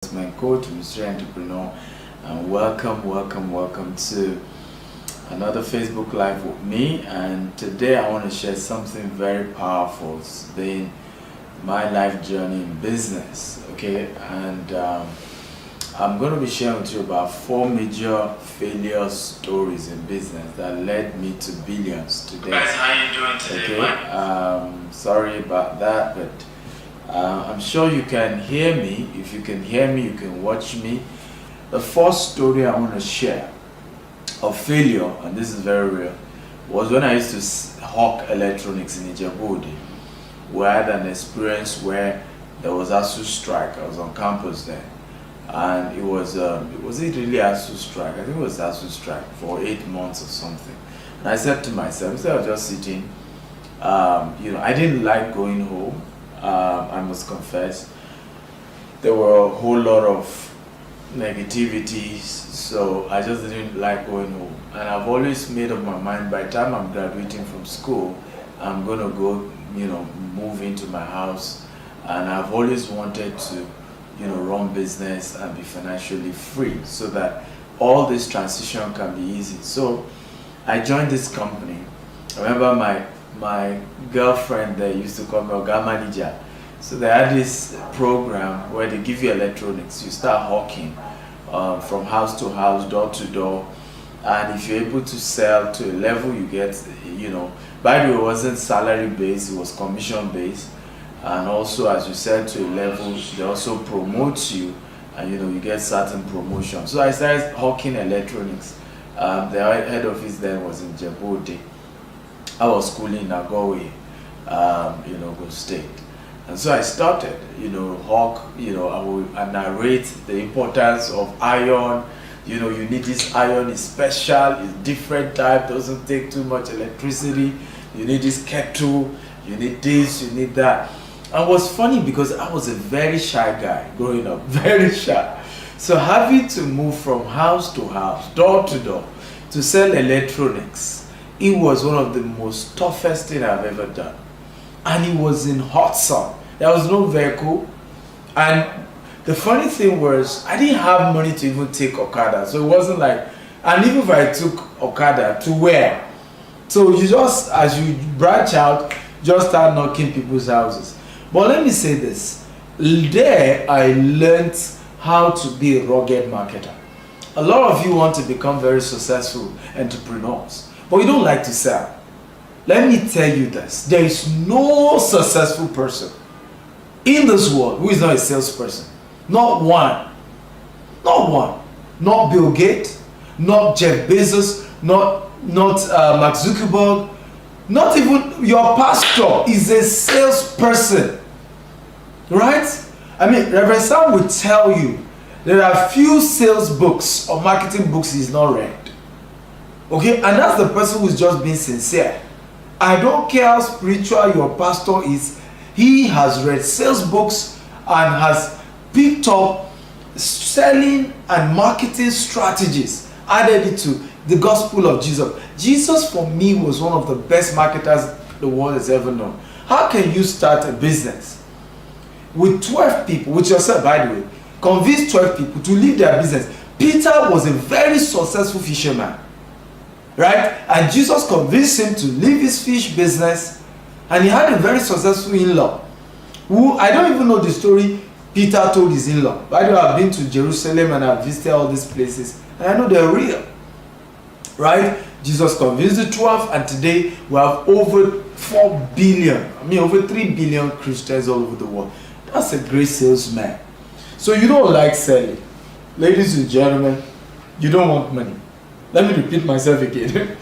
investment coach, Mr. Entrepreneur, and welcome to another Facebook Live with me. And today I want to share something very powerful. It's been my life journey in business, okay? And I'm going to be sharing with you about 4 major failure stories in business that led me to billions today. Guys, how you doing today? Okay, sorry about that, but I'm sure you can hear me. If you can hear me, you can watch me. The first story I want to share of failure, and this is very real, was when I used to hawk electronics in Ijebu. We had an experience where there was ASU strike. I was on campus then, and it was it really ASU strike? I think it was ASU strike for 8 months or something. And I said to myself, instead of just sitting, I didn't like going home. I must confess, there were a whole lot of negativities, so I just didn't like going home. And I've always made up my mind, by the time I'm graduating from school, I'm gonna go, move into my house. And I've always wanted to, run business and be financially free, so that all this transition can be easy. So I joined this company. I remember my girlfriend there used to call me Oga Manager. So they had this program where they give you electronics. You start hawking from house to house, door to door. And if you're able to sell to a level, you get, by the way, it wasn't salary based, it was commission based. And also, as you sell to a level, they also promote you, and you get certain promotions. So I started hawking electronics. The head office then was in Djibouti. I was schooling in Agowe, Go State. And so I started, hawk, I would narrate the importance of iron. You need this iron, is special, it's different type, doesn't take too much electricity. You need this kettle, you need this, you need that. And it was funny because I was a very shy guy growing up, very shy. So having to move from house to house, door to door, to sell electronics, it was one of the most toughest thing I've ever done. And it was in hot sun. There was no vehicle. And the funny thing was, I didn't have money to even take Okada. So it wasn't like, and even if I took Okada, to where? So you just, as you branch out, just start knocking people's houses. But let me say this. There, I learned how to be a rugged marketer. A lot of you want to become very successful entrepreneurs, but you don't like to sell. Let me tell you this. There is no successful person in this world who is not a salesperson. Not one. Not one. Not Bill Gates, not Jeff Bezos, not Mark Zuckerberg, not even your pastor is a salesperson. Right? I mean, Reverend Sam will tell you there are few sales books or marketing books he's not read. Okay? And that's the person who's just being sincere. I don't care how spiritual your pastor is, he has read sales books and has picked up selling and marketing strategies, added it to the gospel of Jesus. Jesus, for me, was one of the best marketers the world has ever known. How can you start a business with 12 people, with yourself, by the way, convince 12 people to leave their business? Peter was a very successful fisherman, right? And Jesus convinced him to leave his fish business, and he had a very successful in-law who, I don't even know the story Peter told his in-law. By the way, I've been to Jerusalem and I've visited all these places, and I know they're real, right? Jesus convinced the 12, and today we have over 4 billion, over 3 billion Christians all over the world. That's a great salesman. So you don't like selling. Ladies and gentlemen, you don't want money. Let me repeat myself again.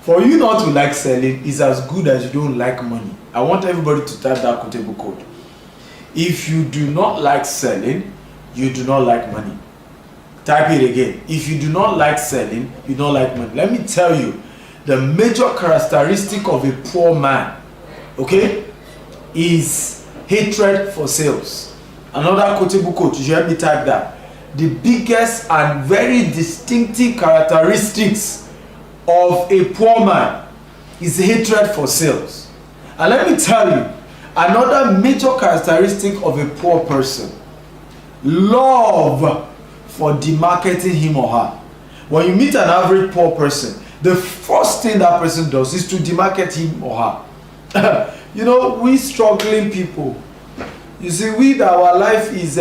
For you not to like selling is as good as you don't like money. I want everybody to type that quotable code. If you do not like selling, you do not like money. Type it again. If you do not like selling, you don't like money. Let me tell you, the major characteristic of a poor man, okay, is hatred for sales. Another quotable quote, you should help me type that. The biggest and very distinctive characteristics of a poor man is hatred for sales. And let me tell you, another major characteristic of a poor person love for demarketing him or her. When you meet an average poor person, the first thing that person does is to demarket him or her. You know, we struggling people, you see, our life is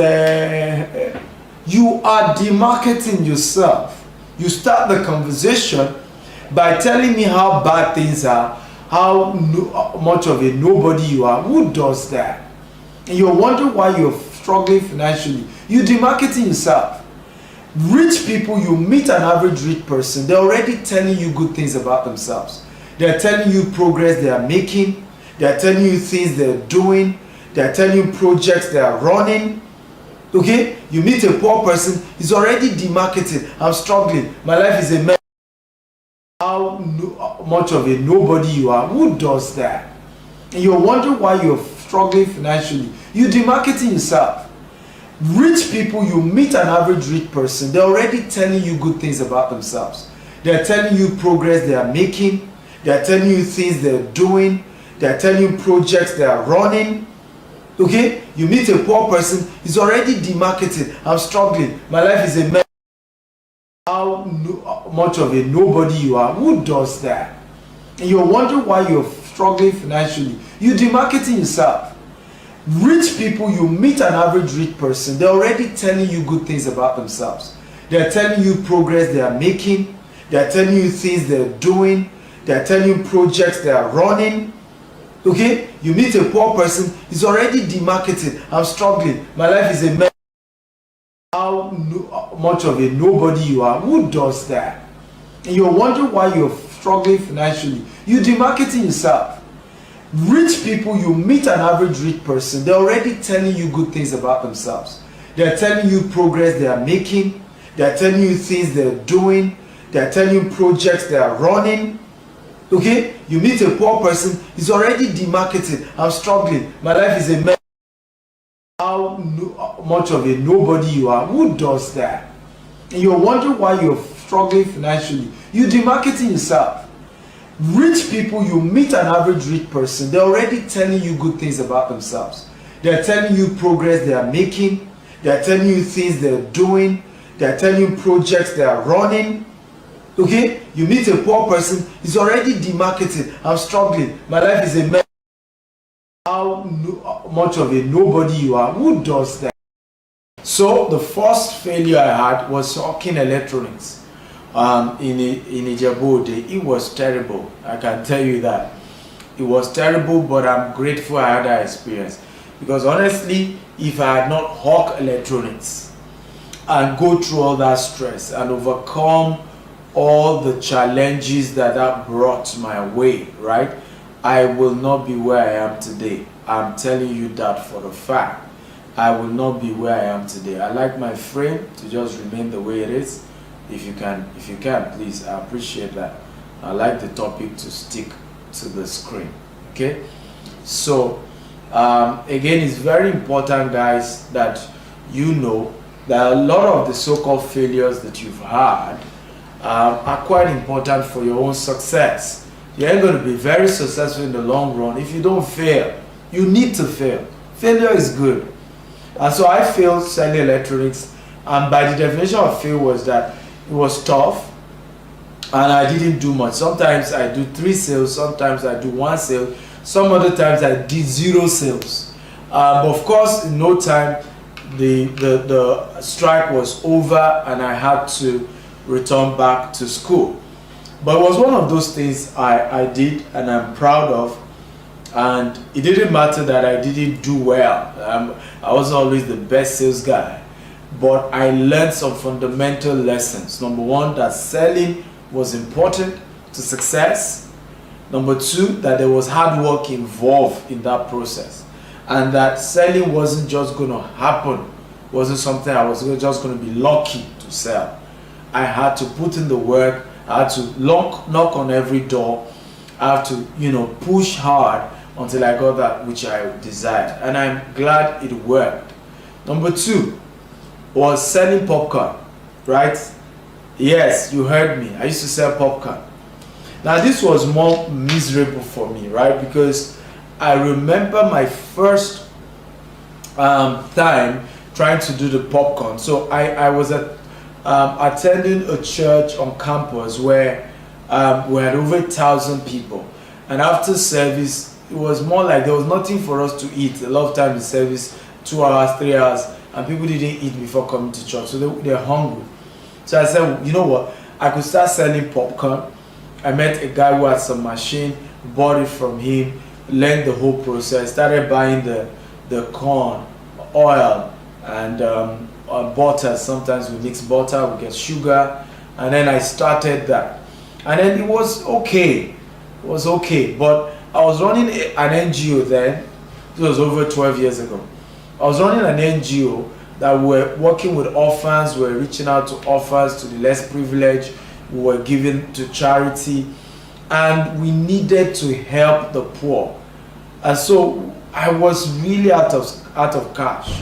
you are demarketing yourself. You start the conversation by telling me how bad things are, how much of a nobody you are. Who does that? And you're wondering why you're struggling financially. You're demarketing yourself. Rich people, you meet an average rich person, they're already telling you good things about themselves. They're telling you progress they are making. They're telling you things they're doing. They're telling you projects they are running. Okay? You meet a poor person, he's already demarketed. I'm struggling. My life is a mess. How much of a nobody you are. Who does that? And you're wondering why you're struggling financially. You're demarketing yourself. Rich people, you meet an average rich person, they're already telling you good things about themselves. They're telling you progress they are making. They're telling you things they're doing. They're telling you projects they are running. Okay? You meet a poor person, he's already demarketed. I'm struggling. My life is a mess. How much of a nobody you are. Who does that? And you're wondering why you're struggling financially. You're demarketing yourself. Rich people, you meet an average rich person, they're already telling you good things about themselves. They're telling you progress they are making. They're telling you things they're doing. They're telling you projects they are running. Okay? You meet a poor person, he's already demarketed. I'm struggling. My life is a mess. How much of a nobody you are. Who does that? And you're wondering why you're struggling financially. You're demarketing yourself. Rich people, you meet an average rich person, they're already telling you good things about themselves. They're telling you progress they are making. They're telling you things they're doing. They're telling you projects they are running. Okay? You meet a poor person, he's already demarketed. I'm struggling. My life is a mess. How much of a nobody you are. Who does that? And you're wondering why you're struggling financially. You're demarketing yourself. Rich people, you meet an average rich person, they're already telling you good things about themselves. They're telling you progress they are making. They're telling you things they're doing. They're telling you projects they are running. Okay? You meet a poor person, he's already demarketed. I'm struggling. My life is a mess. How much of a nobody you are. Who does that? So the first failure I had was hawking electronics. In Ijebu, it was terrible. I can tell you that. It was terrible, but I'm grateful I had that experience. Because honestly, if I had not hawked electronics and go through all that stress and overcome all the challenges that brought my way, right, I will not be where I am today. I'm telling you that for a fact. I will not be where I am today. I like my frame to just remain the way it is. If you can, please, I appreciate that. I like the topic to stick to the screen. Okay, so again, it's very important, guys, that you know that a lot of the so-called failures that you've had are quite important for your own success. You ain't going to be very successful in the long run if you don't fail. You need to fail. Failure is good. And so I failed selling electronics, and by the definition of fail was that it was tough and I didn't do much. Sometimes I do 3 sales, sometimes I do 1 sale, some other times I did 0 sales. But of course, in no time the strike was over and I had to return back to school. But it was one of those things I did and I'm proud of. And it didn't matter that I didn't do well. I wasn't always the best sales guy. But I learned some fundamental lessons. Number 1, that selling was important to success. Number 2, that there was hard work involved in that process. And that selling wasn't just going to happen. Wasn't something I was just going to be lucky to sell. I had to put in the work. I had to knock on every door. I have to, push hard until I got that which I desired. And I'm glad it worked. Number 2, was selling popcorn, right? Yes, you heard me. I used to sell popcorn. Now this was more miserable for me, right? Because I remember my first time trying to do the popcorn. So I was attending a church on campus where we had over 1,000 people, and after service it was more like there was nothing for us to eat. A lot of times the service 2 hours, 3 hours, and people didn't eat before coming to church, so they're hungry. So I said, you know what, I could start selling popcorn. I met a guy who had some machine, bought it from him, learned the whole process, started buying the corn, oil, and butter. Sometimes we mix butter, we get sugar, and then I started that. And then it was okay. It was okay. But I was running an NGO then. It was over 12 years ago. I was running an NGO that were working with orphans, we were reaching out to orphans, to the less privileged, we were giving to charity, and we needed to help the poor. And so I was really out of cash,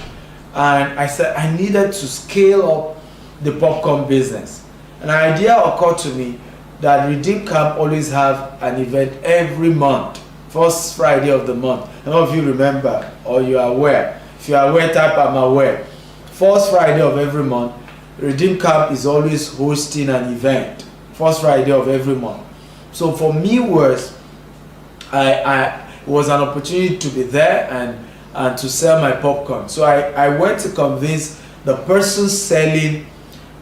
and I said I needed to scale up the popcorn business. An idea occurred to me that Redeem Camp always have an event every month, first Friday of the month. I don't know if you remember or you are aware. If you are aware, type I'm aware. First Friday of every month, Redeem Camp is always hosting an event. First Friday of every month. So for me it was an opportunity to be there and to sell my popcorn. So I went to convince the person selling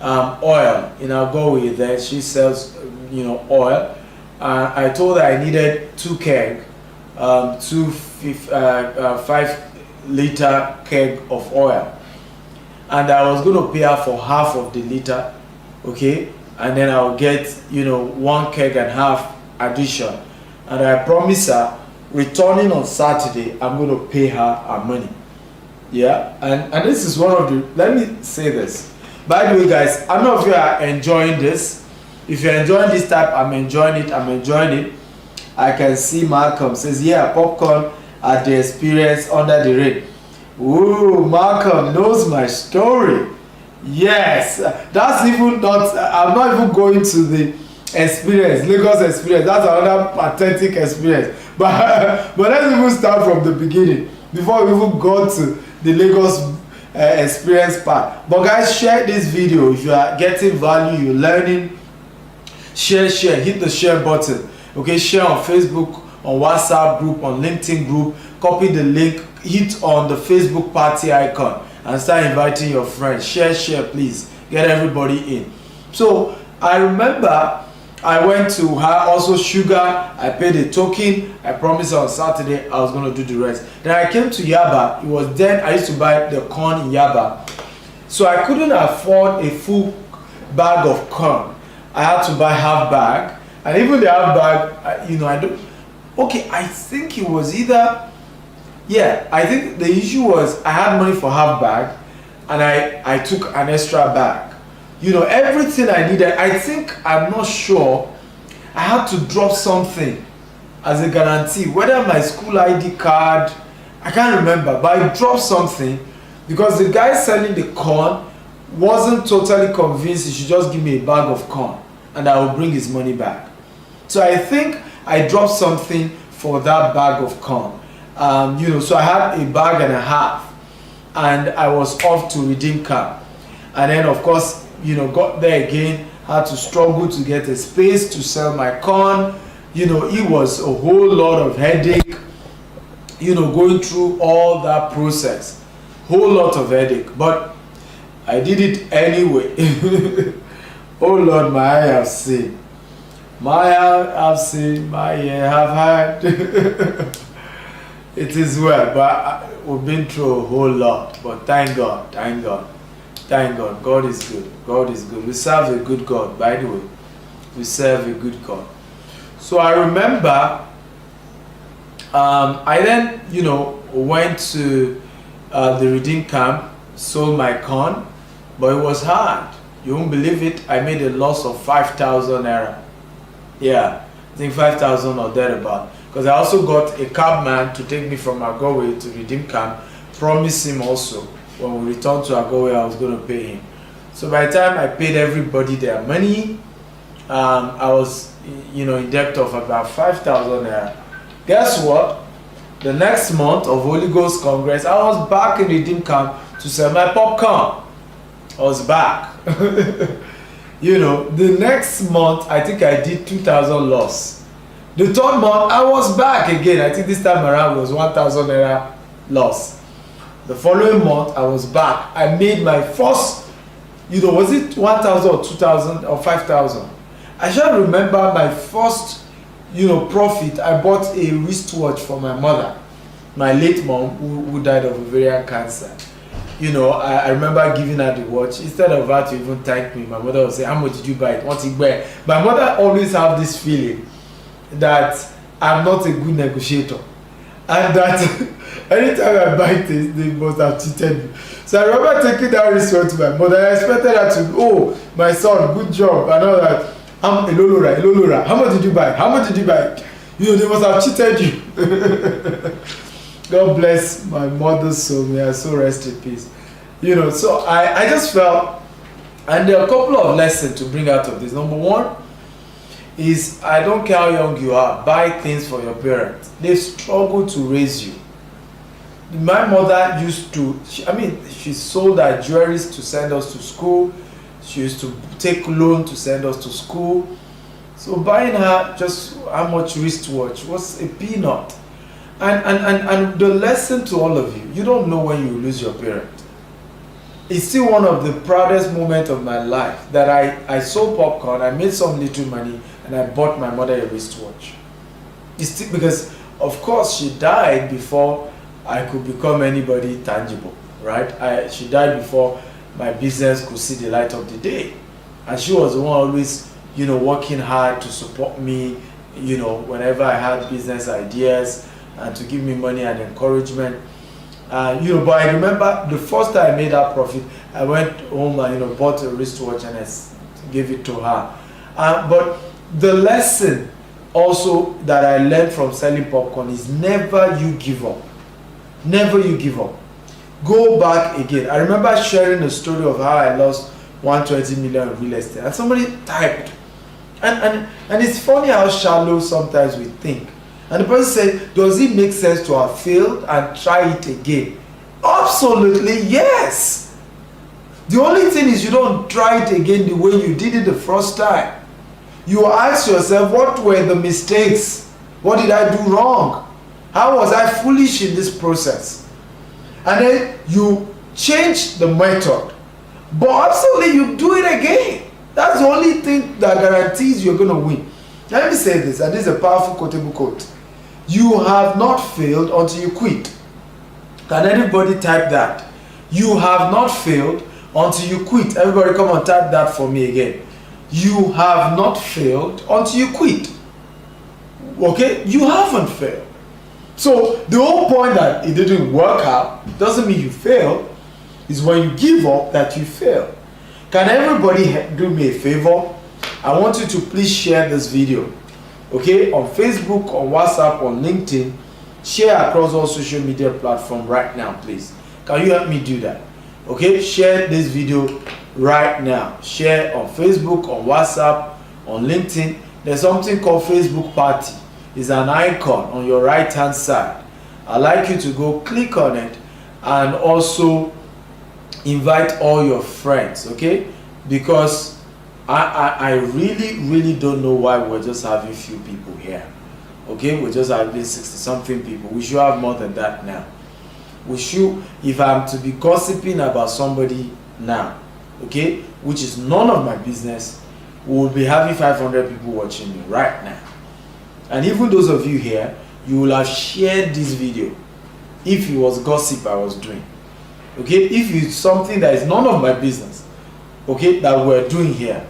oil in Algowe there. She sells oil. I told her I needed 2 keg, 5-liter keg of oil, and I was going to pay her for half of the liter, okay, and then I'll get 1 keg and half addition, and I promise her returning on Saturday I'm going to pay her money. Yeah, and this is one of the, let me say this, by the way guys, I don't know if you are enjoying this. If you're enjoying this type, I'm enjoying it. I can see Malcolm says, yeah, popcorn at the experience under the rain. Ooh, Malcolm knows my story. Yes, that's even not, I'm not even going to the experience, Lagos experience. That's another pathetic experience. But let's even start from the beginning before we even go to the Lagos experience part. But guys, share this video if you are getting value, you're learning. Share, hit the share button. Okay, share on Facebook, on WhatsApp group, on LinkedIn group. Copy the link, hit on the Facebook party icon, and start inviting your friends. Share, please. Get everybody in. So I remember I went to her also sugar. I paid a token. I promised on Saturday I was going to do the rest. Then I came to Yaba. It was then I used to buy the corn in Yaba. So I couldn't afford a full bag of corn. I had to buy half bag. And even the half bag, I don't. Okay, I think it was either. Yeah, I think the issue was I had money for half bag, and I took an extra bag. Everything I needed. I think, I'm not sure, I had to drop something as a guarantee, whether my school ID card, I can't remember, but I dropped something because the guy selling the corn wasn't totally convinced he should just give me a bag of corn and I will bring his money back. So I think I dropped something for that bag of corn. So I had a bag and a half, and I was off to Redeem Camp. And then of course, got there again, had to struggle to get a space to sell my corn. It was a whole lot of headache, going through all that process. Whole lot of headache, but I did it anyway. Oh Lord, my eye have seen. My eye have seen, my ear have heard. It is well, but we've been through a whole lot. But thank God. God is good. God is good. We serve a good God, by the way. We serve a good God. So I remember, I then, went to the Redeem Camp, sold my corn, but it was hard. You won't believe it. I made a loss of 5,000 naira. Yeah, I think 5,000 or thereabout. Because I also got a cabman to take me from Algowe to Redeem Camp. Promised him also when we returned to Algowe I was going to pay him. So by the time I paid everybody their money, I was in debt of about 5,000 naira. Guess what? The next month of Holy Ghost Congress, I was back in Redeem Camp to sell my popcorn. I was back. The next month, I think I did 2,000 loss. The third month, I was back again. I think this time around was 1,000 naira loss. The following month, I was back. I made my first, was it 1,000 or 2,000 or 5,000? I shall remember my first, profit. I bought a wristwatch for my mother, my late mom, who died of ovarian cancer. I remember giving her the watch. Instead of her to even thank me, my mother would say, "How much did you buy it? What's it wear?" My mother always have this feeling that I'm not a good negotiator, and that anytime I buy things, they must have cheated me. So I remember taking that wristwatch to my mother. I expected her to, "Oh, my son, good job," and all that. I'm Elolora. How much did you buy? How much did you buy? They must have cheated you. God bless my mother's soul. May her soul rest in peace. So I just felt, and there are a couple of lessons to bring out of this. Number one is, I don't care how young you are, buy things for your parents. They struggle to raise you. My mother used to, she sold her jewelries to send us to school. She used to take loan to send us to school. So buying her just how much wristwatch was a peanut. And the lesson to all of you, you don't know when you will lose your parent. It's still one of the proudest moments of my life that I sold popcorn, I made some little money, and I bought my mother a wristwatch. It's still, because of course she died before I could become anybody tangible, right? She died before my business could see the light of the day. And she was the one always, working hard to support me, whenever I had business ideas, and to give me money and encouragement. But I remember the first time I made that profit, I went home and bought a wristwatch and I gave it to her. But the lesson also that I learned from selling popcorn is never you give up. Never you give up. Go back again. I remember sharing a story of how I lost 120 million in real estate, and somebody typed, and it's funny how shallow sometimes we think. And the person said, "Does it make sense to have failed and try it again?" Absolutely yes. The only thing is, you don't try it again the way you did it the first time. You ask yourself, what were the mistakes? What did I do wrong? How was I foolish in this process? And then you change the method. But absolutely you do it again. That's the only thing that guarantees you're going to win. Let me say this, and this is a powerful quotable quote. You have not failed until you quit. Can anybody type that? You have not failed until you quit. Everybody come and type that for me again. You have not failed until you quit. Okay? You haven't failed. So the whole point that it didn't work out doesn't mean you failed. It's when you give up that you fail. Can everybody do me a favor? I want you to please share this video. Okay, on Facebook, on WhatsApp, on LinkedIn, share across all social media platforms right now, please. Can you help me do that? Okay, share this video right now. Share on Facebook, on WhatsApp, on LinkedIn. There's something called Facebook Party. It's an icon on your right hand side. I'd like you to go click on it and also invite all your friends, okay? Because I really don't know why we're just having few people here. Okay, we're just having 60-something people. We should have more than that now. We should, if I'm to be gossiping about somebody now, okay, which is none of my business, we will be having 500 people watching me right now. And even those of you here, you will have shared this video if it was gossip I was doing. Okay, if it's something that is none of my business, okay, that we're doing here,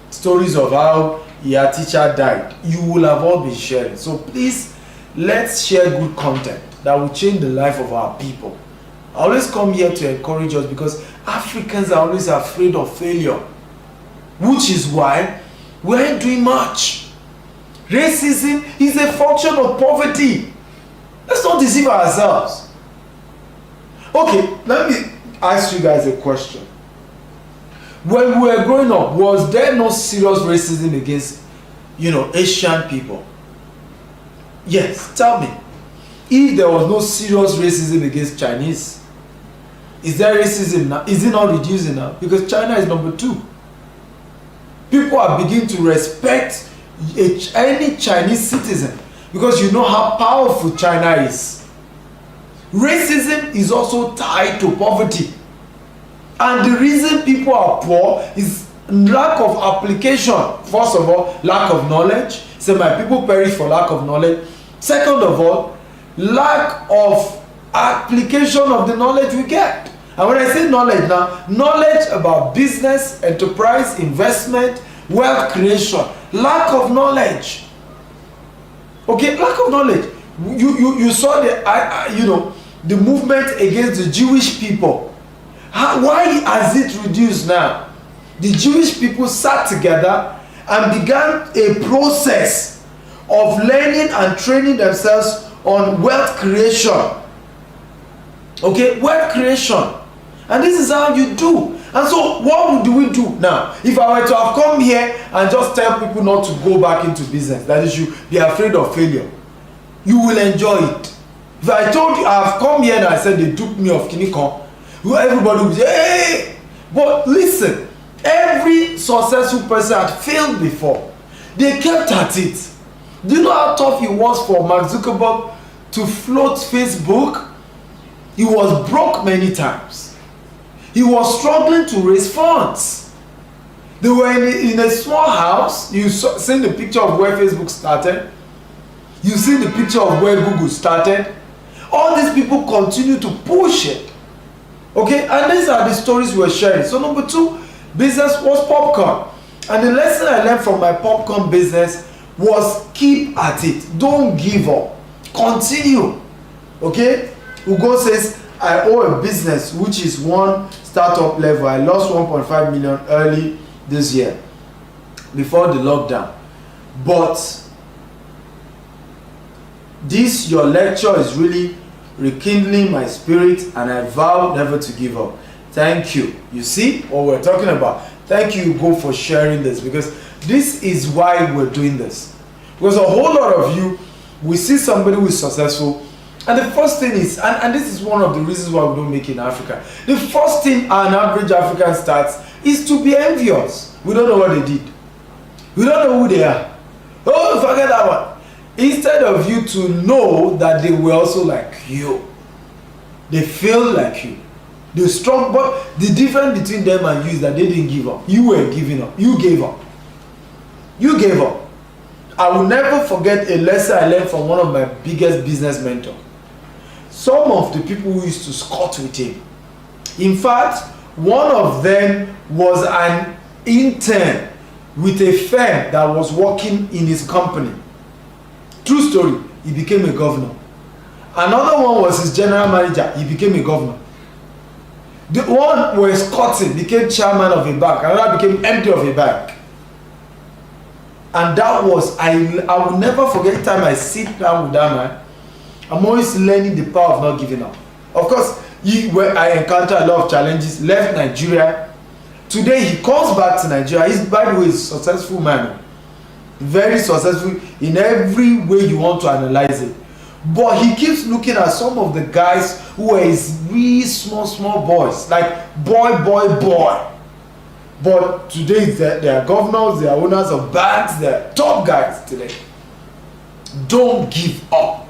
stories of how your teacher died, you will have all been sharing. So please, let's share good content that will change the life of our people. I always come here to encourage us because Africans are always afraid of failure, which is why we ain't doing much. Racism is a function of poverty. Let's not deceive ourselves. Okay, let me ask you guys a question. When we were growing up, was there no serious racism against, Asian people? Yes, tell me. If there was no serious racism against Chinese, Is there racism now? Is it not reducing now? Because China is number 2. People are beginning to respect any Chinese citizen because you know how powerful China is. Racism is also tied to poverty. And the reason people are poor is lack of application. First of all, lack of knowledge. So my people perish for lack of knowledge. Second of all, lack of application of the knowledge we get. And when I say knowledge now, knowledge about business, enterprise, investment, wealth creation. Lack of knowledge. Okay, lack of knowledge. You saw the movement against the Jewish people. Why has it reduced now? The Jewish people sat together and began a process of learning and training themselves on wealth creation. Okay, wealth creation. And this is how you do. And so what do we do now? If I were to have come here and just tell people not to go back into business, that is, you be afraid of failure, you will enjoy it. If I told you I have come here and I said they duped me of Kinikon, everybody will say, hey! But listen, every successful person had failed before. They kept at it. Do you know how tough it was for Mark Zuckerberg to float Facebook? He was broke many times. He was struggling to raise funds. They were in a small house. You seen the picture of where Facebook started. You see the picture of where Google started. All these people continue to push it. Okay, and these are the stories we're sharing. So number 2, business was popcorn. And the lesson I learned from my popcorn business was keep at it. Don't give up. Continue. Okay? Ugo says, I owe a business which is one startup level. I lost 1.5 million early this year before the lockdown. But this your lecture is really rekindling my spirit, and I vow never to give up. Thank you. You see what we're talking about? Thank you, Ugo, for sharing this, because this is why we're doing this. Because a whole lot of you, we see somebody who is successful, and the first thing is, and this is one of the reasons why we don't make it in Africa, the first thing an average African starts is to be envious. We don't know what they did. We don't know who they are. Oh, forget that one. Instead of you to know that they were also like you. They feel like you. They strong, but the difference between them and you is that they didn't give up. You were giving up. You gave up. You gave up. I will never forget a lesson I learned from one of my biggest business mentors. Some of the people who used to squat with him. In fact, one of them was an intern with a firm that was working in his company. True story, he became a governor. Another one was his general manager, he became a governor. The one was squatting, became chairman of a bank. Another became MD of a bank. And that was, I will never forget the time I sit down with that man. I'm always learning the power of not giving up. Of course, I encountered a lot of challenges, left Nigeria. Today he comes back to Nigeria. He's, by the way, a successful man. Very successful in every way you want to analyze it. But he keeps looking at some of the guys who are his really small boys. Like boy. But today they are governors, they are owners of banks, they are top guys today. Don't give up.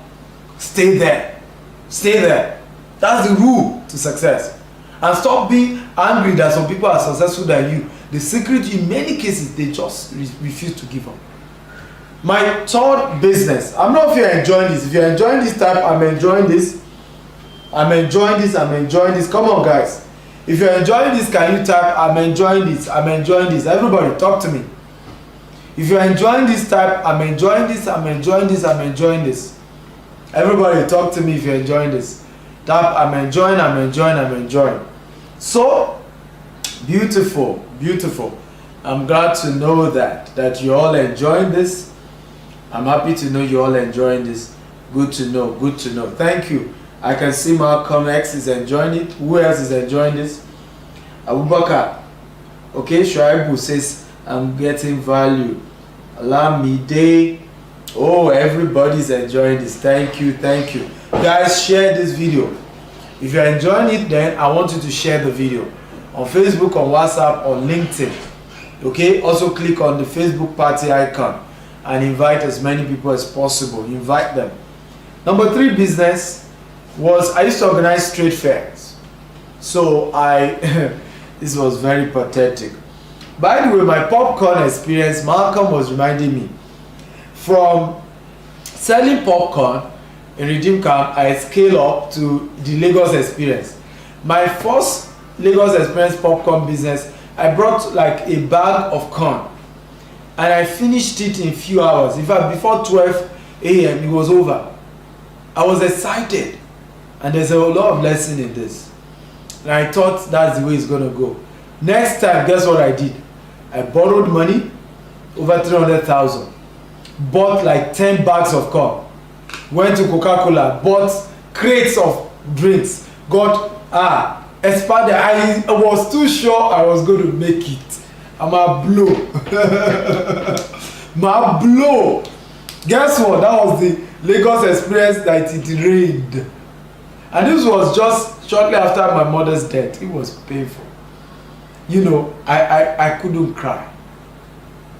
Stay there. Stay there. That's the rule to success. And stop being angry that some people are successful than you. The secret, in many cases, they just refuse to give up. My third business. I don't know if you're enjoying this. If you're enjoying this type, I'm enjoying this. I'm enjoying this. I'm enjoying this. Come on, guys. If you're enjoying this, can you type, I'm enjoying this. I'm enjoying this. Everybody, talk to me. If you're enjoying this type, I'm enjoying this. I'm enjoying this. I'm enjoying this. Everybody, talk to me if you're enjoying this. Tap, I'm enjoying, I'm enjoying, I'm enjoying. So, beautiful, beautiful. I'm glad to know that you're all enjoying this. I'm happy to know you're all enjoying this. Good to know, good to know. Thank you. I can see Malcolm X is enjoying it. Who else is enjoying this? Abubakar. Okay, Shuaibu says, I'm getting value. Alamide. Oh, everybody's enjoying this. Thank you, thank you. Guys, share this video. If you're enjoying it, then I want you to share the video on Facebook, on WhatsApp, on LinkedIn. Okay, also click on the Facebook party icon and invite as many people as possible. Invite them. Number 3 business was I used to organize trade fairs. So this was very pathetic. By the way, my popcorn experience, Malcolm was reminding me, from selling popcorn in Redeem Camp, I scale up to the Lagos experience. My first Lagos experience popcorn business, I brought like a bag of corn and I finished it in few hours. In fact, before 12 a.m. it was over. I was excited, and there's a lot of lesson in this. And I thought that's the way it's gonna go. Next time, guess what I did? I borrowed money, over 300,000, bought like 10 bags of corn, went to Coca-Cola, bought crates of drinks, got expanded. I was too sure I was going to make it. I'm a blow. My blow. Guess what? That was the Lagos experience that it rained. And this was just shortly after my mother's death. It was painful. You know, I couldn't cry.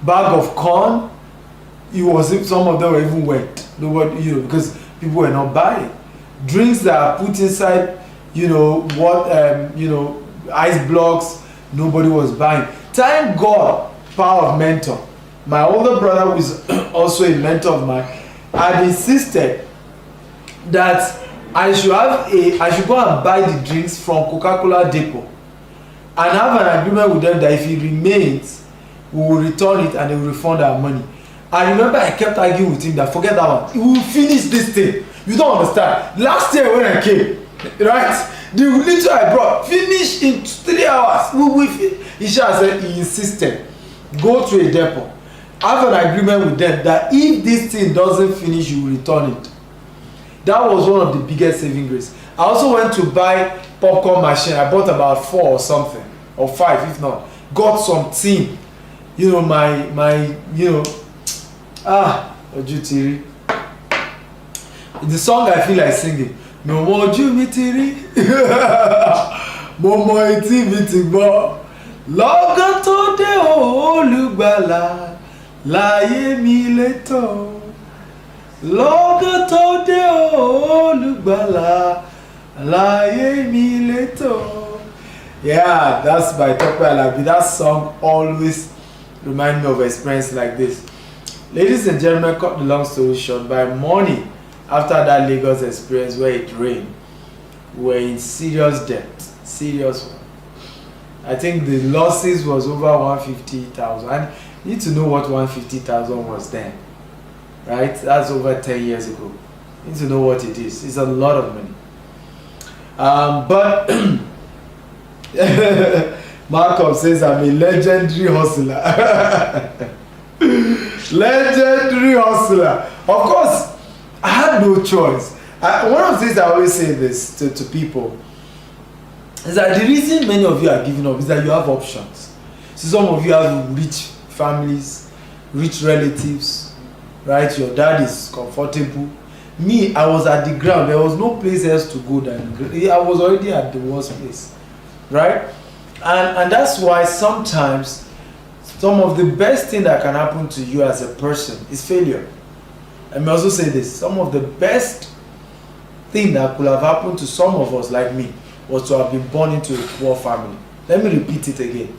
Bag of corn, it was, some of them were even wet. Nobody, you know, because people were not buying. Drinks that are put inside, you know, ice blocks, nobody was buying. Thank God, power of mentor. My older brother, who is also a mentor of mine, had insisted that I should go and buy the drinks from Coca-Cola depot and have an agreement with them that if it remains, we will return it and they will refund our money. I remember I kept arguing with him that forget that one. We will finish this thing. You don't understand. Last year when I came, right, the little I brought finish in 3 hours. Isha said he insisted. Go to a depot. Have an agreement with them that if this thing doesn't finish, you will return it. That was one of the biggest saving grace. I also went to buy popcorn machine. I bought about 4 or something, or 5 if not. Got some tin. You know, my Ojutiri. The song I feel like singing. No more Ojutiri. Momo eti bitigbo. Lọ́gán tó dé Olùgbàlà láyé mi létò. Lọ́gán tó dé Olùgbàlà láyé mi létò. Yeah, that's by Tope Alabi. That song always reminds me of experience like this. Ladies and gentlemen, cut the long story short, by morning after that Lagos experience where it rained, we were in serious debt. Serious one. I think the losses was over 150,000. And you need to know what 150,000 was then. Right? That's over 10 years ago. You need to know what it is. It's a lot of money. But Malcolm says I'm a legendary hustler. Legendary hustler. Of course, I had no choice. One of the things I always say this to people is that the reason many of you are giving up is that you have options. So some of you have rich families, rich relatives, right? Your dad is comfortable. Me, I was at the ground. There was no place else to go than I was already at the worst place, right? And that's why sometimes some of the best thing that can happen to you as a person is failure. I may also say this, some of the best thing that could have happened to some of us like me was to have been born into a poor family. Let me repeat it again.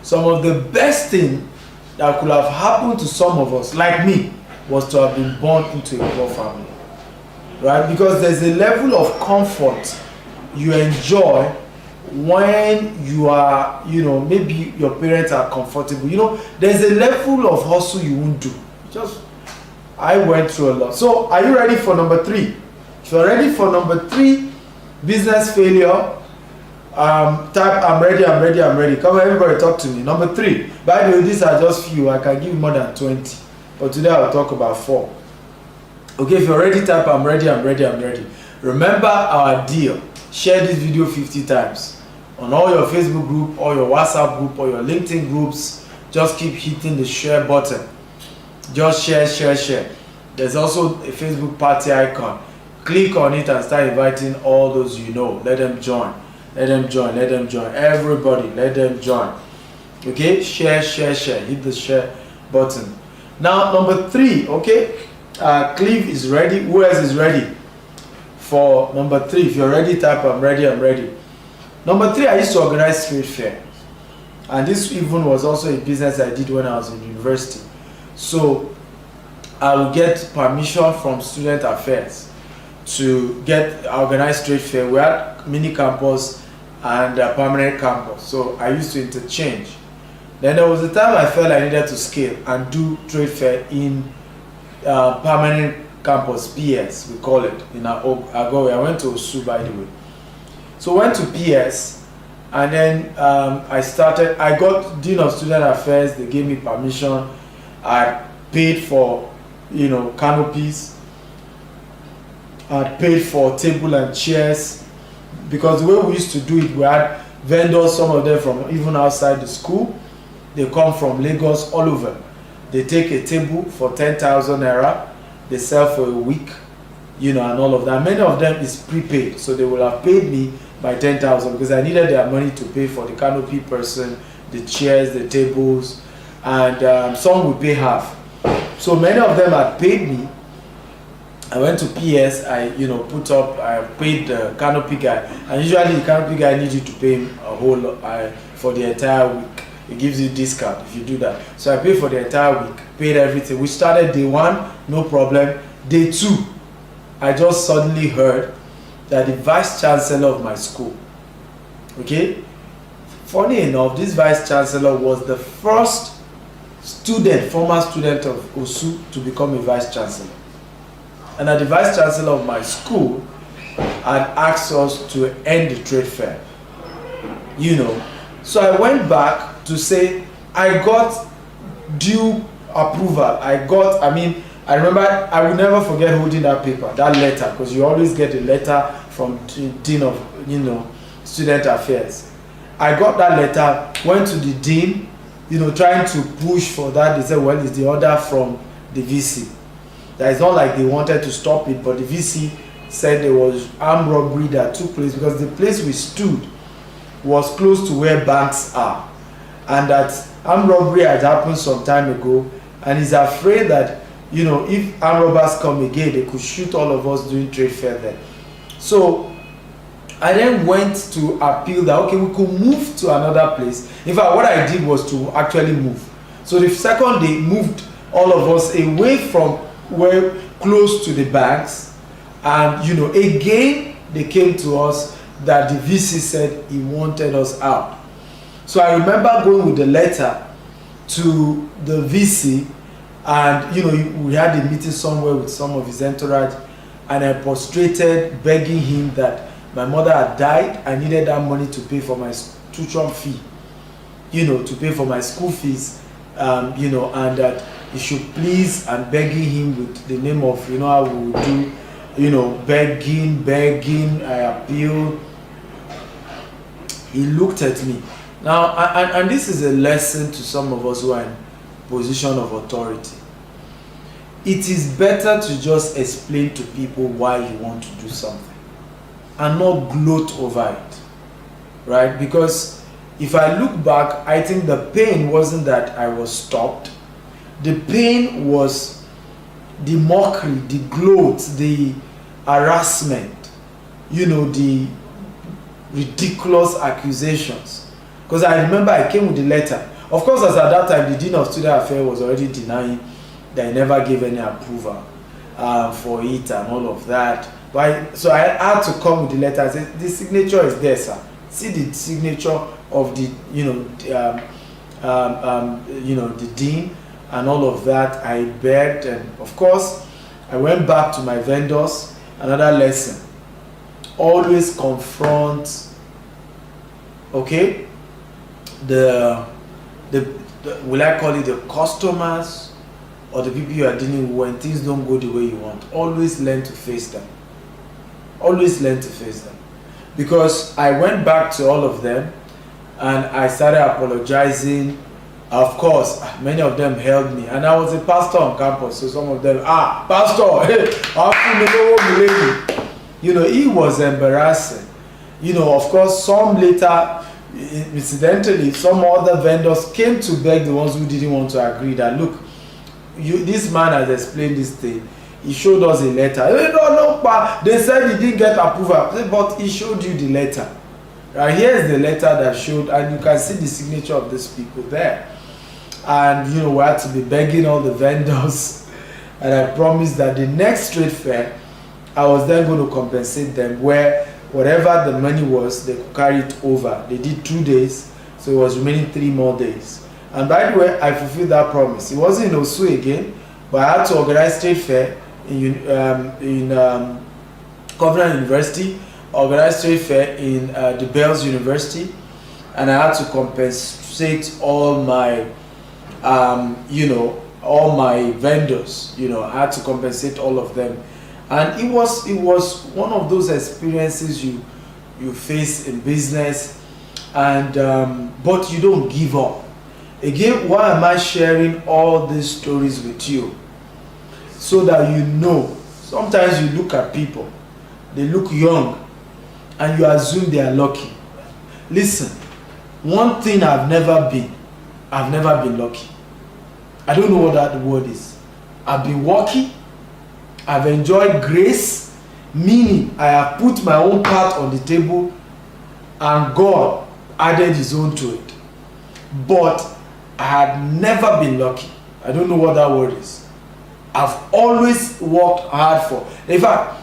Some of the best thing that could have happened to some of us like me was to have been born into a poor family, right? Because there's a level of comfort you enjoy when you are, you know, maybe your parents are comfortable. You know, there's a level of hustle you won't do. I went through a lot. So are you ready for number 3? If you're ready for number 3, business failure, type I'm ready. Come on, everybody talk to me. Number 3. By the way, these are just few. I can give more than 20. But today I'll talk about 4. Okay, if you're ready, type I'm ready. Remember our deal. Share this video 50 times. On all your Facebook group, or your WhatsApp group, or your LinkedIn groups, just keep hitting the share button. Just share. There's also a Facebook party icon. Click on it and start inviting all those you know. Let them join. Let them join. Let them join. Everybody, let them join. Okay? Share, share, share. Hit the share button. Now, number 3, okay? Cliff is ready. Who else is ready for number 3? If you're ready, type I'm ready, I'm ready. Number 3, I used to organize trade fair. And this even was also a business I did when I was in university. So I would get permission from Student Affairs to get organized trade fair. We had mini campus and a permanent campus. So I used to interchange. Then there was a time I felt I needed to scale and do trade fair in permanent campus, PS, we call it, in Agowe. I went to Osu, by the way. So went to PS, and then I got Dean of Student Affairs. They gave me permission. I paid for, canopies. I paid for table and chairs, because the way we used to do it, we had vendors, some of them from even outside the school. They come from Lagos, all over. They take a table for 10,000 naira. They sell for a week, and all of that. Many of them is prepaid, so they will have paid me by 10,000 because I needed their money to pay for the canopy person, the chairs, the tables, and some will pay half. So many of them had paid me. I went to PS. I paid the canopy guy, and usually the canopy guy needs you to pay him a whole for the entire week. It gives you discount if you do that. So I paid for the entire week, paid everything. We started day 1, no problem. Day 2, I just suddenly heard that the vice chancellor of my school, okay, funny enough, this vice chancellor was the first former student of Osu to become a vice chancellor. And that the vice chancellor of my school had asked us to end the trade fair. So I went back to say I got due approval. I remember, I will never forget holding that paper, that letter, because you always get a letter from Dean of Student Affairs. I got that letter, went to the Dean, trying to push for that. They said, well, it's the order from the VC. That it's not like they wanted to stop it, but the VC said there was armed robbery that took place because the place we stood was close to where banks are, and that armed robbery had happened some time ago, and he's afraid that if armed robbers come again, they could shoot all of us doing trade fair there. So I then went to appeal that we could move to another place. In fact, what I did was to actually move. So the second day, moved all of us away from where close to the banks, and again they came to us that the VC said he wanted us out. So I remember going with the letter to the VC, and we had a meeting somewhere with some of his entourage, and I prostrated begging him that my mother had died. I needed that money to pay for my tuition fee, to pay for my school fees, and that he should please, and begging him with the name of how we would do, begging, I appeal. He looked at me. Now, and this is a lesson to some of us who are in position of authority. It is better to just explain to people why you want to do something and not gloat over it, right? Because if I look back, I think the pain wasn't that I was stopped. The pain was the mockery, the gloat, the harassment, the ridiculous accusations. Because I remember I came with the letter. Of course, as at that time, the Dean of Student Affairs was already denying that he never gave any approval for it and all of that. So I had to come with the letter. I said, the signature is there, sir. See the signature of the, the dean and all of that. I begged, and of course, I went back to my vendors. Another lesson: always confront. Okay, the will I call it the customers or the people you are dealing with when things don't go the way you want. Always learn to face them. Always learn to face them. Because I went back to all of them and I started apologizing Of course, many of them held me, and I was a pastor on campus, so some of them, pastor, you know, it was embarrassing. You know, of course, some later, incidentally, some other vendors came to beg the ones who didn't want to agree that, look, this man has explained this thing. He showed us a letter. They said he didn't get approval, but he showed you the letter. Right, here's the letter that showed, and you can see the signature of these people there. And you know, we had to be begging all the vendors, and I promised that the next trade fair, I was then going to compensate them, where whatever the money was, they could carry it over. They did 2 days, so it was remaining 3 more days. And by the way, I fulfilled that promise. It wasn't in Osu again, but I had to organize trade fair in Covenant University, organized trade fair in the Bells University, and I had to compensate all my, you know, all my vendors. You know, I had to compensate all of them, and it was one of those experiences you face in business, and but you don't give up. Again, why am I sharing all these stories with you? So that you know, sometimes you look at people, they look young, and you assume they are lucky. Listen, one thing I've never been lucky. I don't know what that word is. I've been lucky. I've enjoyed grace, meaning I have put my own part on the table and God added his own to it. But I had never been lucky. I don't know what that word is. I've always worked hard for. In fact,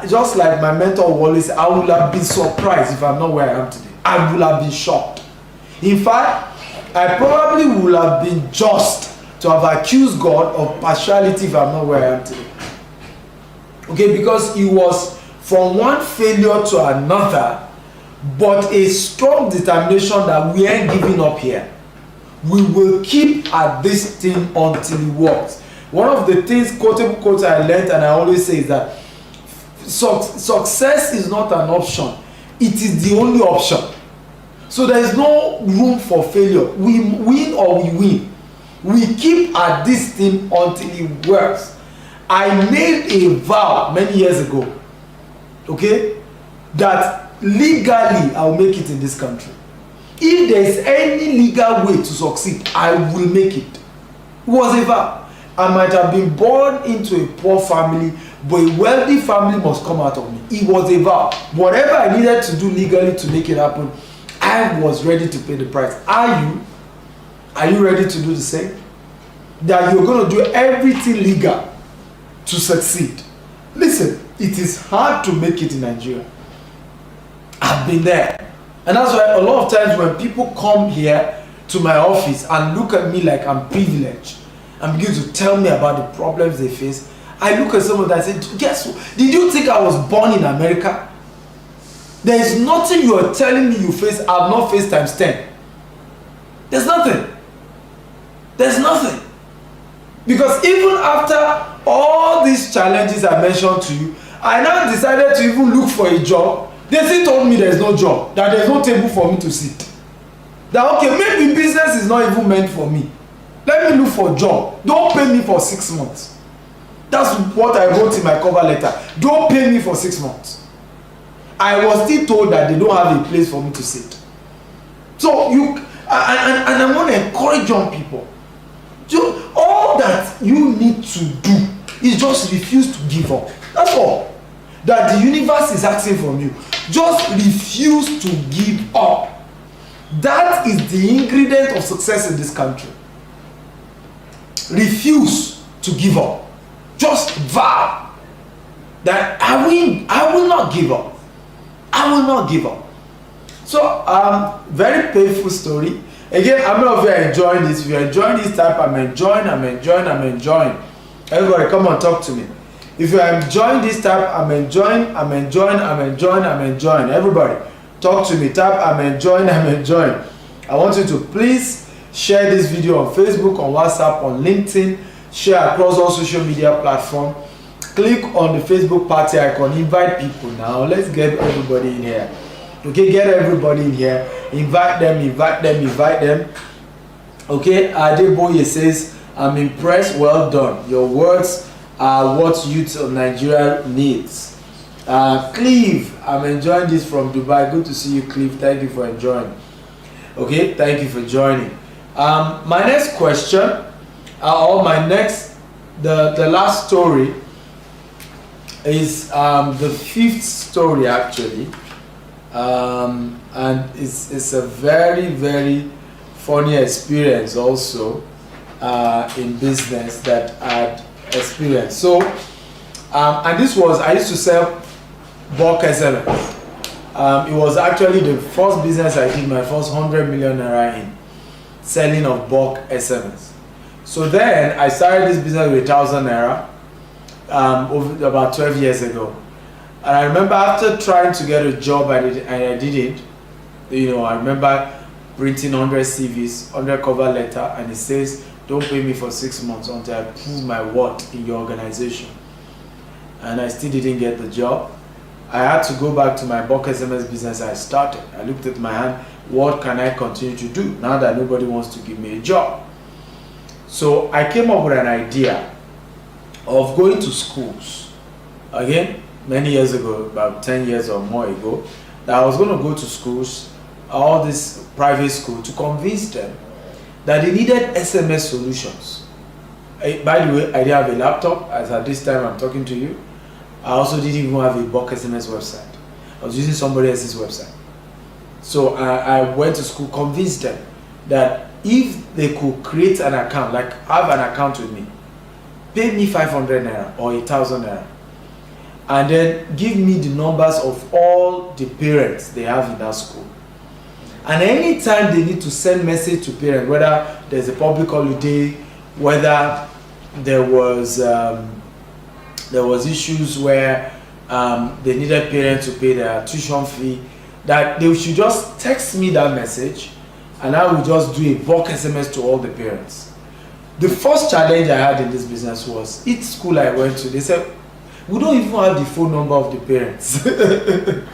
just like my mentor will always say, I would have been surprised if I'm not where I am today. I would have been shocked. In fact, I probably would have been just to have accused God of partiality if I'm not where I am today. Okay, because it was from one failure to another, but a strong determination that we ain't giving up here. We will keep at this thing until it works. One of the things, quotable quotes I learned, and I always say, is that success is not an option. It is the only option. So there is no room for failure. We win or we win. We keep at this thing until it works. I made a vow many years ago, okay, that legally I will make it in this country. If there is any legal way to succeed, I will make it. It was a vow. I might have been born into a poor family, but a wealthy family must come out of me. It was a vow. Whatever I needed to do legally to make it happen, I was ready to pay the price. Are you? Are you ready to do the same? That you're going to do everything legal to succeed. Listen, it is hard to make it in Nigeria. I've been there. And that's why a lot of times when people come here to my office and look at me like I'm privileged and begin to tell me about the problems they face, I look at someone that said, guess what? Did you think I was born in America? There is nothing you are telling me you face I've not faced times 10. There's nothing. There's nothing. Because even after all these challenges I mentioned to you, I now decided to even look for a job. They still told me there's no job, that there's no table for me to sit. That okay, maybe business is not even meant for me. Let me look for a job. Don't pay me for 6 months. That's what I wrote in my cover letter. Don't pay me for 6 months. I was still told that they don't have a place for me to sit. So and I want to encourage young people. All that you need to do is just refuse to give up. That's all that the universe is asking from you. Just refuse to give up. That is the ingredient of success in this country. Refuse to give up. Just vow that I will not give up. I will not give up. So very painful story. Again, I'm not if you're enjoying this. If you're enjoying this type, I'm enjoying. Everybody, come on, talk to me. If you're enjoying this type, I'm enjoying. Everybody, talk to me. Type, I'm enjoying. I want you to please share this video on Facebook, on WhatsApp, on LinkedIn. Share across all social media platforms. Click on the Facebook party icon. Invite people now. Let's get everybody in here. Okay, get everybody in here. Invite them. Okay, Adeboye says, I'm impressed, well done. Your words are what youth of Nigeria needs. Cleve, I'm enjoying this from Dubai. Good to see you, Cleve. Thank you for enjoying. Okay, thank you for joining. My next question, or my next, the last story is the fifth story actually, and it's a very, very funny experience also in business that I'd experienced. So, and this was, I used to sell bulk SMS. It was actually the first business I did, my first 100 million naira in selling of bulk SMS. So then I started this business with 1,000 naira over about 12 years ago. And I remember after trying to get a job and I didn't, I remember printing 100 CVs, 100 cover letter, and it says, don't pay me for 6 months until I prove my worth in your organization. And I still didn't get the job. I had to go back to my bulk SMS business I started. I looked at my hand, what can I continue to do now that nobody wants to give me a job? So I came up with an idea of going to schools. Again, many years ago, about 10 years or more ago, that I was going to go to schools, all these private schools, to convince them that they needed SMS solutions. By the way, I didn't have a laptop, as at this time I'm talking to you. I also didn't even have a bulk SMS website. I was using somebody else's website. So I went to school, convinced them that if they could create an account, like have an account with me, pay me 500 naira or 1,000 naira, and then give me the numbers of all the parents they have in that school. And anytime they need to send message to parents, whether there's a public holiday, whether there was issues where they needed parents to pay their tuition fee, that they should just text me that message and I will just do a bulk SMS to all the parents. The first challenge I had in this business was, each school I went to, they said, we don't even have the phone number of the parents. That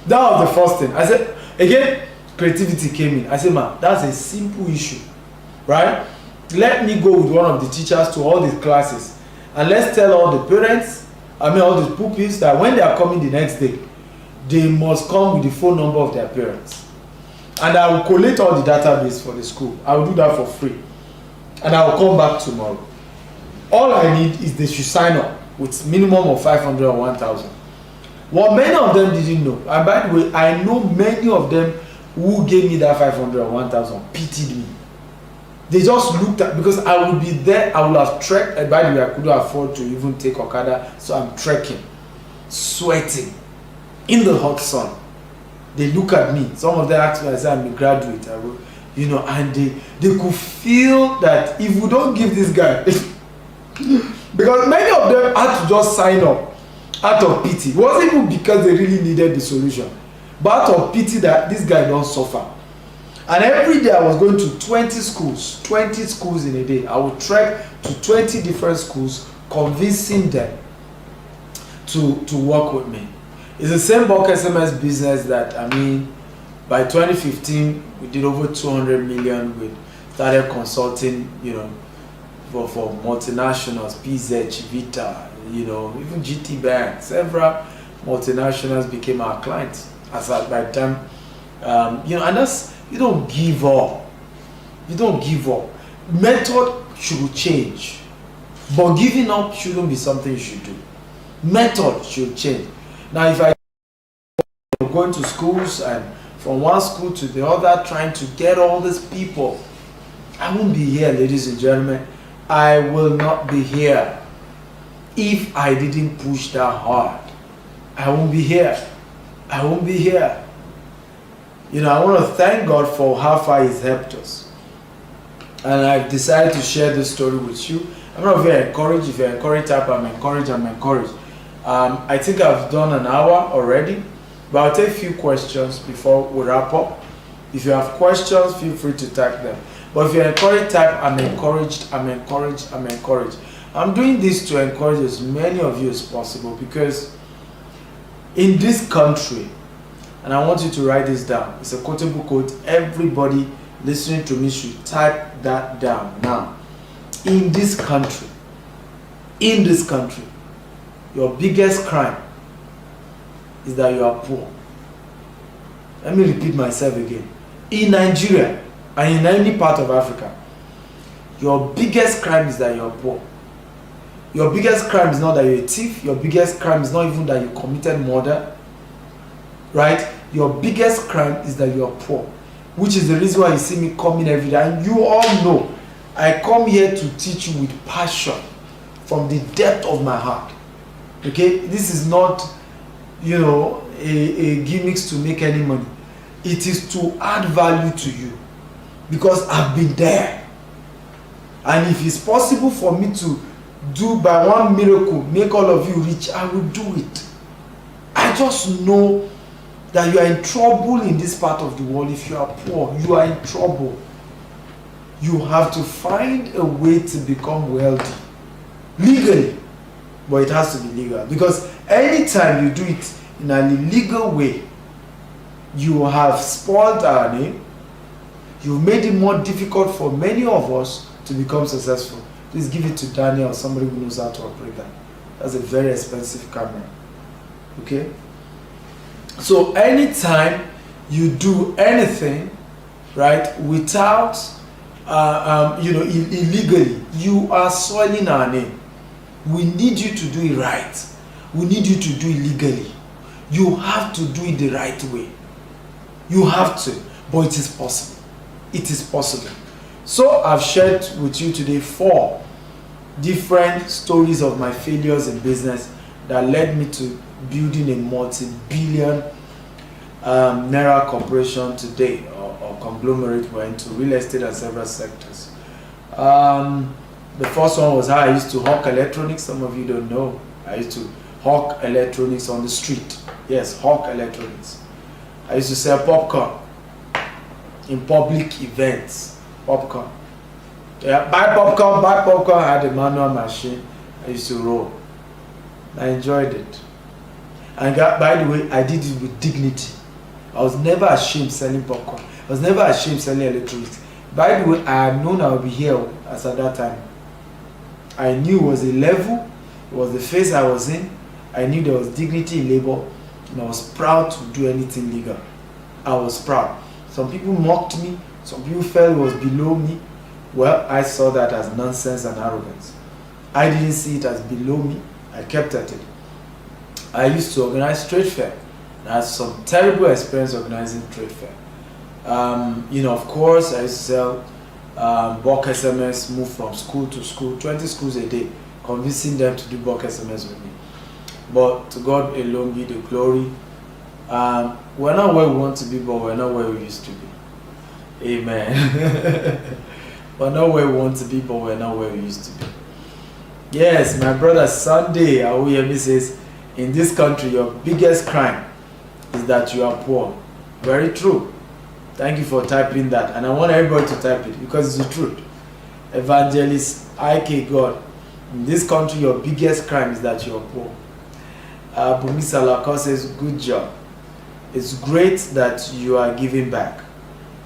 was the first thing. I said, again, creativity came in. I said, man, that's a simple issue, right? Let me go with one of the teachers to all the classes and let's tell all the parents, all the pupils, that when they are coming the next day, they must come with the phone number of their parents. And I will collate all the database for the school. I will do that for free. And I will come back tomorrow. All I need is they should sign up with minimum of 500 or 1,000. What many of them didn't know, and by the way, I know many of them who gave me that 500 or 1,000 pitied me. They just looked at, because I would be there, I would have trekked, and by the way, I couldn't afford to even take Okada, so I'm trekking, sweating, in the hot sun. They look at me, some of them asked me, I said, I'm a graduate, and they could feel that if we don't give this guy, because many of them had to just sign up out of pity. It wasn't even because they really needed the solution, but out of pity that this guy don't suffer. And every day I was going to 20 schools in a day. I would trek to 20 different schools, convincing them to work with me. It's the same bulk SMS business that, by 2015, we did over 200 million. We started consulting, for multinationals, PZ, Vita, even GT Bank. Several multinationals became our clients. As at by the time, and that's, you don't give up. You don't give up. Method should change, but giving up shouldn't be something you should do. Method should change. Now, if I go into schools and from one school to the other trying to get all these people, I won't be here, ladies and gentlemen. I will not be here if I didn't push that hard. I won't be here. I won't be here. I want to thank God for how far He's helped us. And I've decided to share this story with you. I'm not very encouraged. If you're encouraged, I'm encouraged. I think I've done an hour already, but I'll take a few questions before we wrap up. If you have questions, feel free to type them. But if you're encouraged, type, I'm encouraged. I'm doing this to encourage as many of you as possible, because in this country, and I want you to write this down, it's a quotable quote, everybody listening to me should type that down now. In this country, your biggest crime is that you are poor. Let me repeat myself again. In Nigeria and in any part of Africa, your biggest crime is that you are poor. Your biggest crime is not that you're a thief. Your biggest crime is not even that you committed murder. Right? Your biggest crime is that you are poor. Which is the reason why you see me coming every day. And you all know, I come here to teach you with passion from the depth of my heart. Okay? This is not, a gimmicks to make any money. It is to add value to you. Because I've been there. And if it's possible for me to do by one miracle, make all of you rich, I will do it. I just know that you are in trouble in this part of the world. If you are poor, you are in trouble. You have to find a way to become wealthy. Legally. But it has to be legal. Because anytime you do it in an illegal way, you have spoiled our name. You've made it more difficult for many of us to become successful. Please give it to Daniel or somebody who knows how to operate that. That's a very expensive camera. Okay? So anytime you do anything, right, without, illegally, you are soiling our name. We need you to do it right. We need you to do it legally. You have to do it the right way. You have to, but it is possible. It is possible. So I've shared with you today 4 different stories of my failures in business that led me to building a multi-billion naira corporation today, or conglomerate. We're into real estate and several sectors. The first one was how I used to hawk electronics. Some of you don't know. I used to hawk electronics on the street. Yes, hawk electronics. I used to sell popcorn in public events. Popcorn. Yeah, buy popcorn. I had a manual machine. I used to roll. I enjoyed it. And by the way, I did it with dignity. I was never ashamed selling popcorn. I was never ashamed selling electronics. By the way, I had known I would be here as at that time. I knew it was a level, it was the phase I was in. I knew there was dignity in labor, and I was proud to do anything legal. I was proud. Some people mocked me, some people felt it was below me. Well, I saw that as nonsense and arrogance. I didn't see it as below me. I kept at it. I used to organize trade fair. I had some terrible experience organizing trade fair. Of course, I used to sell bulk SMS, move from school to school, 20 schools a day, convincing them to do bulk SMS with me. But to God alone be the glory. We're not where we want to be, but we're not where we used to be. Amen. We're not where we want to be, but we're not where we used to be. Yes, my brother Sunday Aoyemi says, in this country, your biggest crime is that you are poor. Very true. Thank you for typing that. And I want everybody to type it because it's the truth. Evangelist IK God, in this country, your biggest crime is that you are poor. Bumi Salako says, good job. It's great that you are giving back.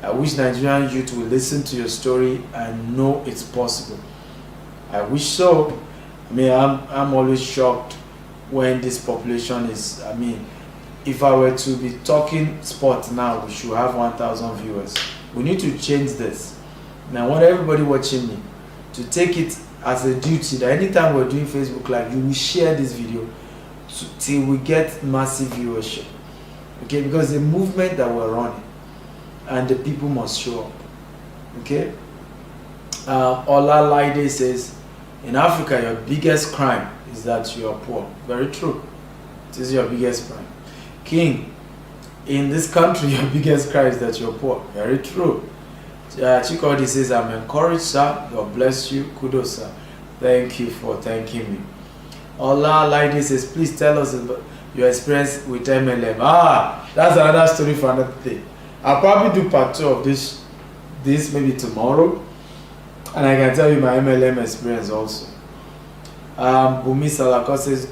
I wish Nigerian youth will listen to your story and know it's possible. I wish so. I'm always shocked when this population is, if I were to be talking sport now, we should have 1,000 viewers. We need to change this. And I want everybody watching me to take it as a duty that anytime we're doing Facebook Live, you will share this video till we get massive viewership. Okay, because the movement that we're running and the people must show up. Okay? Ola Laide says, in Africa, your biggest crime is that you are poor. Very true. It is your biggest crime. King, in this country, your biggest crime is that you're poor. Very true. Chikodi says, I'm encouraged, sir. God bless you. Kudos, sir. Thank you for thanking me. Ola Laide says, please tell us about your experience with MLM. That's another story for another day. I'll probably do part 2 of this maybe tomorrow. And I can tell you my MLM experience also. Bumi Salako says,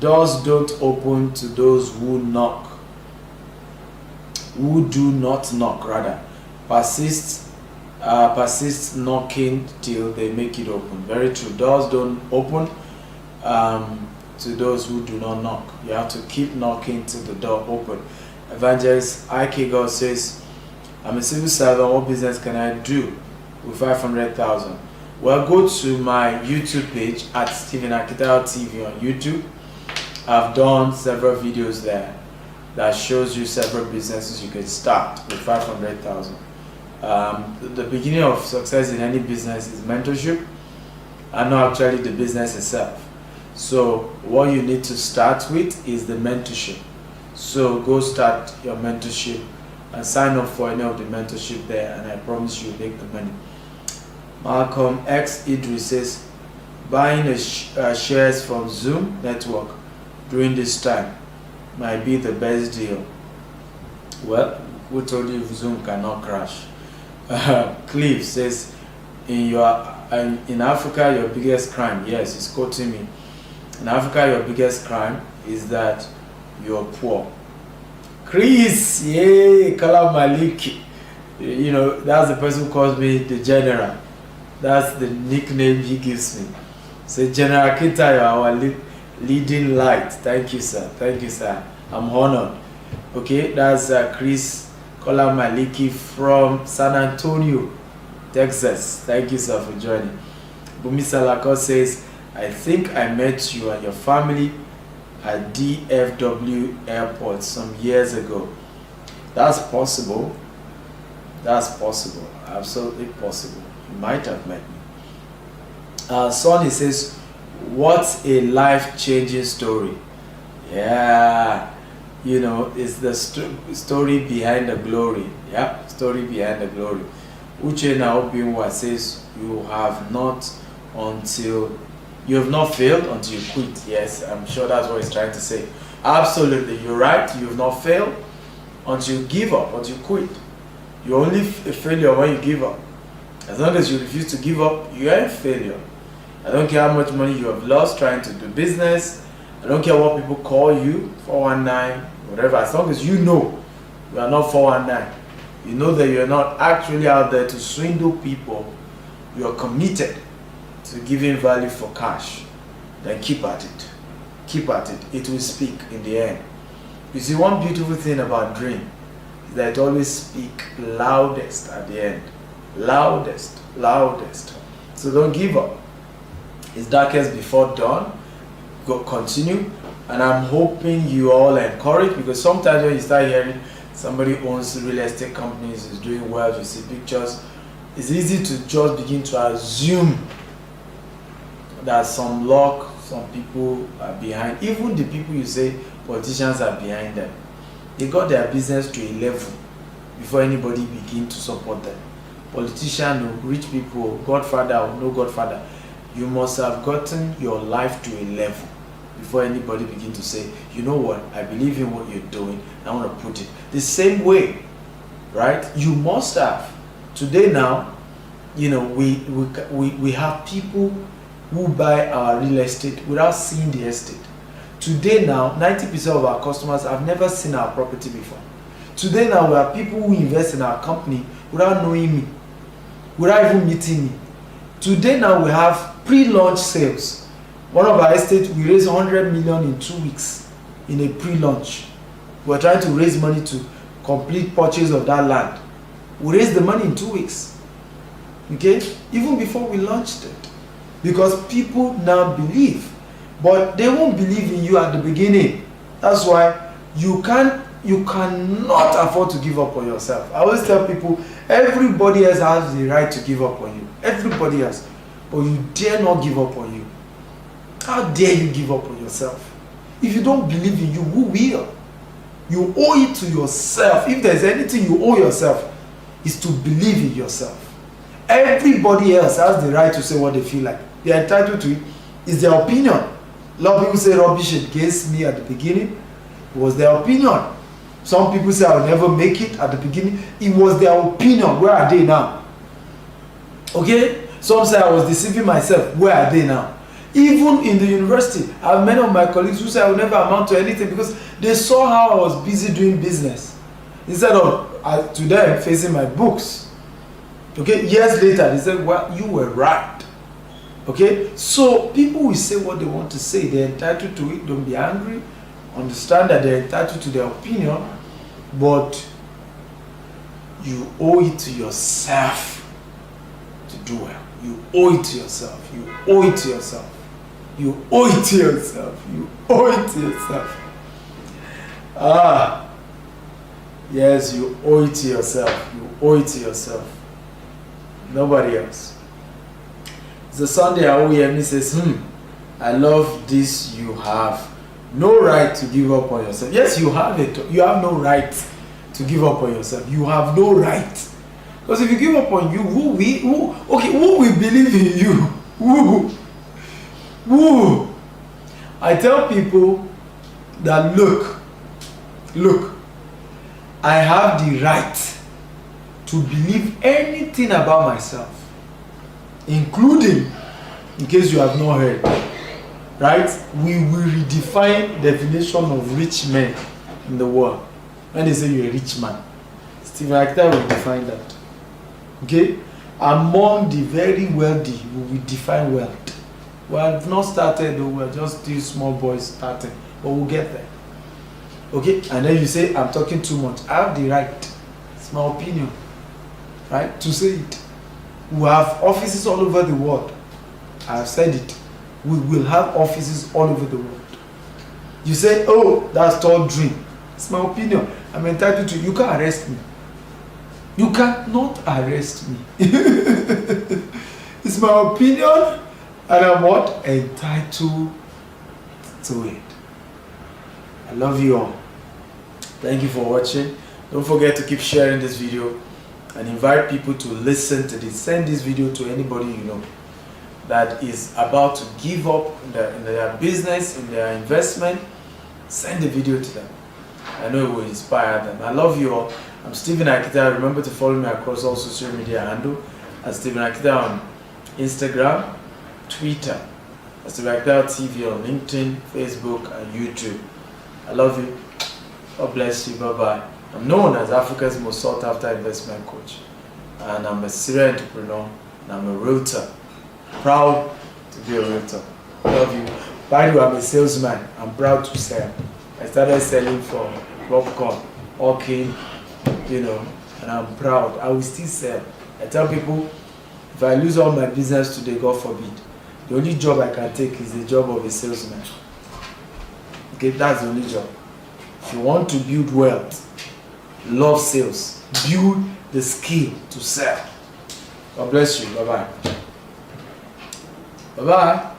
doors don't open to those who knock. Who do not knock, rather. persist knocking till they make it open. Very true. Doors don't open to those who do not knock. You have to keep knocking till the door open. Evangelist Ike God says, I'm a civil servant. What business can I do with 500,000? Well, go to my YouTube page at Stephen Akitayo TV on YouTube. I've done several videos there that shows you several businesses you can start with 500,000. The beginning of success in any business is mentorship, and not actually the business itself. So what you need to start with is the mentorship. So go start your mentorship and sign up for any of the mentorship there, and I promise you'll make the money. Malcolm X Idris says, buying shares from Zoom network during this time might be the best deal. Well, who told you Zoom cannot crash? Cliff says, in Africa, your biggest crime, yes, he's quoting me. In Africa, your biggest crime is that you're poor. Chris, yay, Kala Maliki. You know, that's the person who calls me the general. That's the nickname he gives me. So General Kita, you are our leading light. Thank you, sir. Thank you, sir. I'm honored. Okay, that's Chris Kola Maliki from San Antonio, Texas. Thank you, sir, for joining. Bumi Salako says, I think I met you and your family at DFW Airport some years ago. That's possible. That's possible. Absolutely possible. You might have met me. Sonny says, what a life-changing story. Yeah. You know, it's the story behind the glory. Yeah, story behind the glory. Uche Naobinwa says, you have not failed until you quit. Yes, I'm sure that's what he's trying to say. Absolutely, you're right. You've not failed until you give up, until you quit. You're only a failure when you give up. As long as you refuse to give up, you are a failure. I don't care how much money you have lost trying to do business. I don't care what people call you, 419, whatever. As long as you know you are not 419, you know that you're not actually out there to swindle people, you are committed to giving value for cash, then keep at it. Keep at it. It will speak in the end. You see, one beautiful thing about dream is that it always speaks loudest at the end. Loudest, loudest. So don't give up. It's darkest before dawn. Go continue, and I'm hoping you all are encouraged, because sometimes when you start hearing somebody owns real estate companies, is doing well, you see pictures, it's easy to just begin to assume that some luck, some people are behind. Even the people you say politicians are behind them, they got their business to a level before anybody begin to support them. Politician or rich people, godfather or no godfather, you must have gotten your life to a level before anybody begin to say, you know what, I believe in what you're doing, I want to put it the same way, right? You must have. Today now, you know, we have people who buy our real estate without seeing the estate. Today now, 90% of our customers have never seen our property before. Today now, we have people who invest in our company without knowing me, without even meeting me. Today now, we have pre-launch sales. One of our estates, we raised 100 million in 2 weeks in a pre-launch. We're trying to raise money to complete purchase of that land. We raised the money in 2 weeks. Okay? Even before we launched it. Because people now believe. But they won't believe in you at the beginning. That's why you cannot afford to give up on yourself. I always tell people, everybody else has the right to give up on you. Everybody else. But you dare not give up on you. How dare you give up on yourself? If you don't believe in you, who will? You owe it to yourself. If there's anything you owe yourself, is to believe in yourself. Everybody else has the right to say what they feel like. They are entitled to it. It's their opinion. A lot of people say rubbish against me at the beginning. It was their opinion. Some people say I'll never make it at the beginning. It was their opinion. Where are they now? Okay? Some say I was deceiving myself. Where are they now? Even in the university, I have many of my colleagues who say I will never amount to anything because they saw how I was busy doing business. Instead of to them facing my books. Okay, years later, they said, well, you were right. Okay, so people will say what they want to say. They're entitled to it. Don't be angry. Understand that they're entitled to their opinion, but you owe it to yourself to do well. You owe it to yourself. You owe it to yourself. You owe it to yourself. You owe it to yourself. Yes, you owe it to yourself. You owe it to yourself. Nobody else. It's a Sunday OEM says, I love this. You have no right to give up on yourself. Yes, you have it. You have no right to give up on yourself. You have no right. Because if you give up on you, who will believe in you? Who? I tell people that look, I have the right to believe anything about myself, including, in case you have not heard, right? We will redefine definition of rich men in the world. When they say you're a rich man, Stephen Akita will define that. Okay? Among the very wealthy, we will define wealth. We have not started, though. We're just these small boys starting, but we'll get there. Okay? And then you say, I'm talking too much. I have the right, it's my opinion, right, to say it. We have offices all over the world. I have said it. We will have offices all over the world. You say, oh, that's tall dream. It's my opinion. I'm entitled to. You can't arrest me. You cannot arrest me. It's my opinion, and I'm what? Entitled to it. I love you all. Thank you for watching. Don't forget to keep sharing this video and invite people to listen to this. Send this video to anybody you know that is about to give up in their business, in their investment. Send the video to them. I know it will inspire them. I love you all. I'm Stephen Akita. Remember to follow me across all social media handle at Stephen Akita on Instagram, Twitter, at Stephen Akita TV on LinkedIn, Facebook, and YouTube. I love you. God bless you. Bye-bye. I'm known as Africa's most sought-after investment coach. And I'm a serial entrepreneur, and I'm a realtor. Proud to be a realtor. Love you. By the way, I'm a salesman. I'm proud to sell. I started selling for popcorn, hawking, and I'm proud. I will still sell. I tell people, if I lose all my business today, God forbid, the only job I can take is the job of a salesman. Okay, that's the only job. If you want to build wealth, love sales, build the skill to sell. God bless you. Bye-bye. Bye-bye.